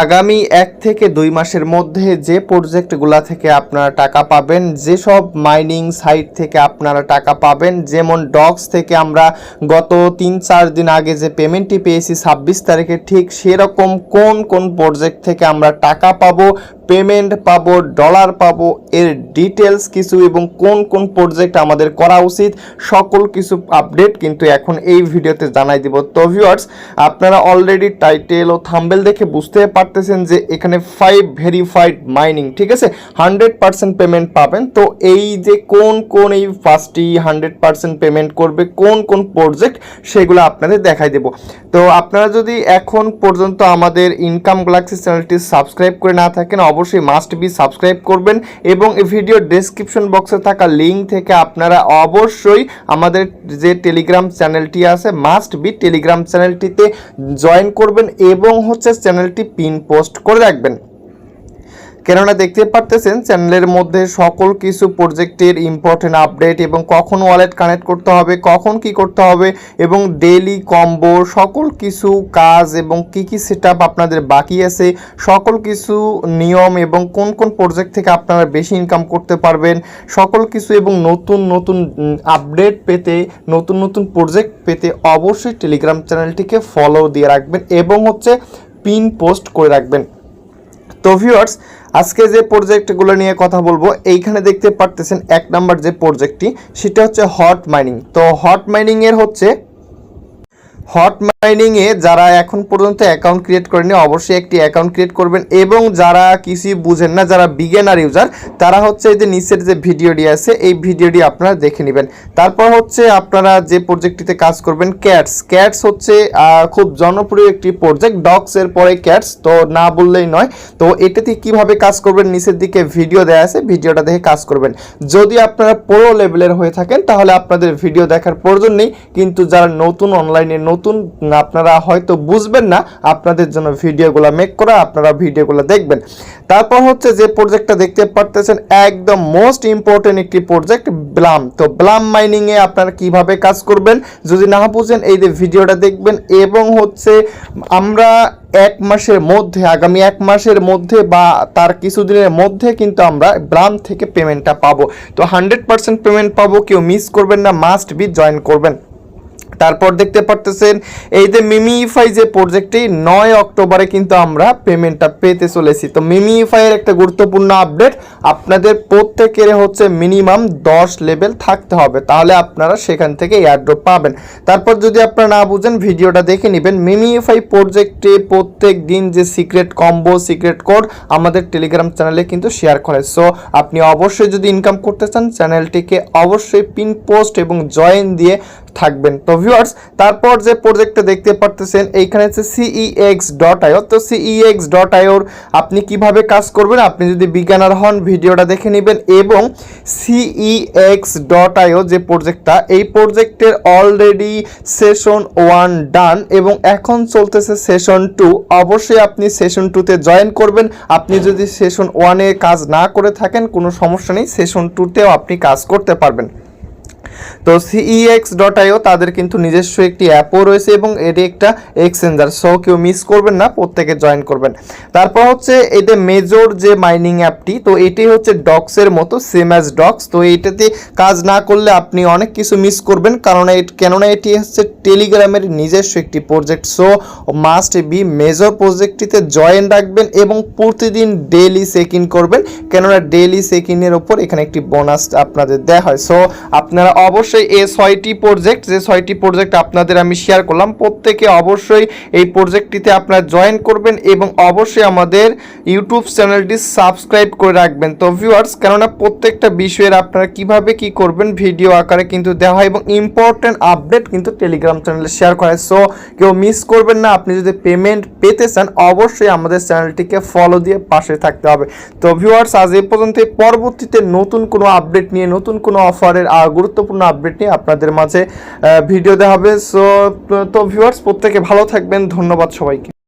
আগামী 1 থেকে 2 মাসের মধ্যে যে প্রজেক্টগুলা থেকে আপনারা টাকা পাবেন, যেসব মাইনিং সাইট থেকে আপনারা টাকা পাবেন, যেমন ডক্স থেকে আমরা গত 3-4 দিন আগে যে পেমেন্টটি পেয়েছি 26 তারিখে, ঠিক সেরকম কোন কোন প্রজেক্ট থেকে আমরা টাকা পাবো, পেমেন্ট পাবো, ডলার পাবো, এর ডিটেলস কিছু এবং কোন কোন প্রজেক্ট আমাদের করা উচিত সকল কিছু আপডেট কিন্তু এখন এই ভিডিওতে জানাই দিব। তো ভিউয়ার্স, আপনারা অলরেডি টাইটেল ও থাম্বনেল দেখে বুঝতে পারতেছেন যে এখানে 5 ভেরিফাইড মাইনিং, ঠিক আছে, 100% পেমেন্ট পাবেন। তো এই যে কোন কোন এই ফার্স্টই 100% পেমেন্ট করবে, কোন কোন প্রজেক্ট, সেগুলো আপনাদের দেখাই দেব। তো আপনারা যদি এখন পর্যন্ত আমাদের ইনকাম গ্যালাক্সি চ্যানেলটি সাবস্ক্রাইব করে না থাকেন, অবশ্যই মাস্ট বি সাবস্ক্রাইব করবেন এবং এই ভিডিও ডেসক্রিপশন বক্সে থাকা লিঙ্ক থেকে আপনারা অবশ্যই আমাদের যে টেলিগ্রাম চ্যানেলটি আছে মাস্ট বি টেলিগ্রাম চ্যানেলটিতে জয়েন করবেন এবং হচ্ছে চ্যানেলটি পিন পোস্ট করে রাখবেন। কেননা দেখতে পারতেছেন চ্যানেলের মধ্যে সকল কিছু প্রজেক্টের ইম্পর্টেন্ট আপডেট এবং কখন ওয়ালেট কানেক্ট করতে হবে, কখন কি করতে হবে এবং ডেইলি কম্বো সকল কিছু কাজ এবং কি কি সেটআপ আপনাদের বাকি আছে, সকল কিছু নিয়ম এবং কোন কোন প্রজেক্ট থেকে আপনারা বেশি ইনকাম করতে পারবেন সকল কিছু এবং নতুন নতুন আপডেট পেতে, নতুন নতুন প্রজেক্ট পেতে অবশ্যই টেলিগ্রাম চ্যানেলটিকে ফলো দিয়ে রাখবেন এবং হচ্ছে পিন পোস্ট করে রাখবেন। তো ভিউয়ার্স, আজকে যে প্রজেক্টগুলো নিয়ে কথা বলবো, এইখানে দেখতে পারতেছেন 1 নাম্বার যে প্রজেক্টটি সেটা হচ্ছে হট মাইনিং। তো হট মাইনিংয়ের হচ্ছে হট মাইনিংয়ে যারা এখন পর্যন্ত অ্যাকাউন্ট ক্রিয়েট করেনি অবশ্যই একটি অ্যাকাউন্ট ক্রিয়েট করবেন এবং যারা কিছুই বুঝেন না, যারা বিগিনার ইউজার, তারা হচ্ছে এই যে নিচের যে ভিডিওটি আছে এই ভিডিওটি আপনারা দেখে নেবেন। তারপর হচ্ছে আপনারা যে প্রজেক্টটিতে কাজ করবেন ক্যাটস হচ্ছে খুব জনপ্রিয় একটি প্রজেক্ট, ডক্সের পরে ক্যাটস, তো না বললেই নয়। তো এটাতে কিভাবে কাজ করবেন নিচের দিকে ভিডিও দেওয়া আছে, ভিডিওটা দেখে কাজ করবেন। যদি আপনারা প্রো লেভেলের হয়ে থাকেন তাহলে আপনাদের ভিডিও দেখার প্রয়োজন নেই, কিন্তু যারা নতুন অনলাইনে নতুন, আপনারা হয়তো বুঝবেন না, আপনাদের জন্য ভিডিওগুলো মেক করা, আপনারা ভিডিওগুলো দেখবেন। তারপর হচ্ছে যে প্রজেক্টটা দেখতে পারতেছেন একদম মোস্ট ইম্পর্টেন্ট একটি প্রজেক্ট ব্লাম। তো ব্লাম মাইনিংয়ে আপনারা কিভাবে কাজ করবেন যদি না বুঝেন এই যে ভিডিওটা দেখবেন এবং হচ্ছে আমরা 1 মাসের মধ্যে, আগামী 1 মাসের মধ্যে বা তার কিছুদিনের মধ্যে কিন্তু আমরা ব্লাম থেকে পেমেন্টটা পাবো। তো 100% পেমেন্ট পাবো, কেউ মিস করবেন না, মাস্ট বি জয়েন করবেন। তারপর দেখতে পারতেছেন এই যে মিমিফাই যে প্রজেক্টটি 9 অক্টোবরে কিন্তু আমরা পেমেন্টটা পেতে চলেছি। তো মিমিফাইয়ের একটা গুরুত্বপূর্ণ আপডেট, আপনাদের প্রত্যেকের হচ্ছে মিনিমাম 10 লেভেল থাকতে হবে, তাহলে আপনারা সেখান থেকে এয়ারড্রপ পাবেন। তারপর যদি আপনারা না বুঝেন ভিডিওটা দেখে নেবেন। মিমিফাই প্রজেক্টে প্রত্যেক দিন যে সিক্রেট কম্বো, সিক্রেট কোড আমাদের টেলিগ্রাম চ্যানেলে কিন্তু শেয়ার করে। সো আপনি অবশ্যই যদি ইনকাম করতে চান চ্যানেলটিকে অবশ্যই পিন পোস্ট এবং জয়েন দিয়ে থাকবেন। তো ভিউয়ার্স, তারপর যে প্রজেক্টটা দেখতে পারতেছেন এইখানে হচ্ছে cex.io। তো cex.io আপনি কিভাবে কাজ করবেন, আপনি যদি বিজ্ঞানার হন ভিডিওটা দেখে নেবেন এবং cex.io যে প্রজেক্টটা, এই প্রজেক্টের অলরেডি সেশন 1 ডান এবং এখন চলতেছে সেশন 2। অবশ্যই আপনি সেশন 2তে জয়েন করবেন। আপনি যদি সেশন 1-এ কাজ না করে থাকেন কোনো সমস্যা নেই, সেশন 2তেও আপনি কাজ করতে পারবেন। তো cex.io তাদের কিন্তু নিজস্ব একটি অ্যাপও রয়েছে এবং এটি একটা এক্সচেঞ্জার, সো কেউ মিস করবেন না, প্রত্যেকে জয়েন করবেন। তারপর হচ্ছে এতে মেজর যে মাইনিং অ্যাপটি, তো এটি হচ্ছে ডক্সের মতো, সেম অ্যাজ ডক্স। তো এইটাতে কাজ না করলে আপনি অনেক কিছু মিস করবেন, কেননা এটি হচ্ছে টেলিগ্রামের নিজস্ব একটি project. So must be major প্রজেক্টটিতে জয়েন রাখবেন এবং প্রতিদিন ডেইলি চেক ইন করবেন, কেননা ডেইলি চেক ইনের ওপর এখানে একটি বোনাস আপনাদের দেওয়া হয়। সো আপনারা অবশ্যই এই 6টি প্রজেক্ট আপনাদের আমি শেয়ার করলাম, প্রত্যেকে অবশ্যই এই প্রজেক্টটিতে আপনারা জয়েন করবেন এবং অবশ্যই আমাদের ইউটিউব চ্যানেলটি সাবস্ক্রাইব করে রাখবেন। তো ভিউয়ার্স, কেননা প্রত্যেকটা বিষয়ের আপনারা কিভাবে কি করবেন ভিডিও আকারে কিন্তু দেওয়া হয় এবং ইম্পর্টেন্ট আপডেট কিন্তু টেলিগ্রাম চ্যানেলে শেয়ার করা হয়। সো কেউ মিস করবেন না, আপনি যদি পেমেন্ট পেতে চান অবশ্যই আমাদের চ্যানেলটিকে ফলো দিয়ে পাশে থাকতে হবে। তো ভিউয়ার্স, আজ এই পর্যন্ত, পরবর্তীতে নতুন কোনো আপডেট নিয়ে, নতুন কোনো অফারের গুরুত্বপূর্ণ আপডেট নিয়ে আপনাদের মাঝে ভিডিও দেওয়া হবে। সো তো ভিউয়ার্স, প্রত্যেকে ভালো থাকবেন, ধন্যবাদ সবাইকে।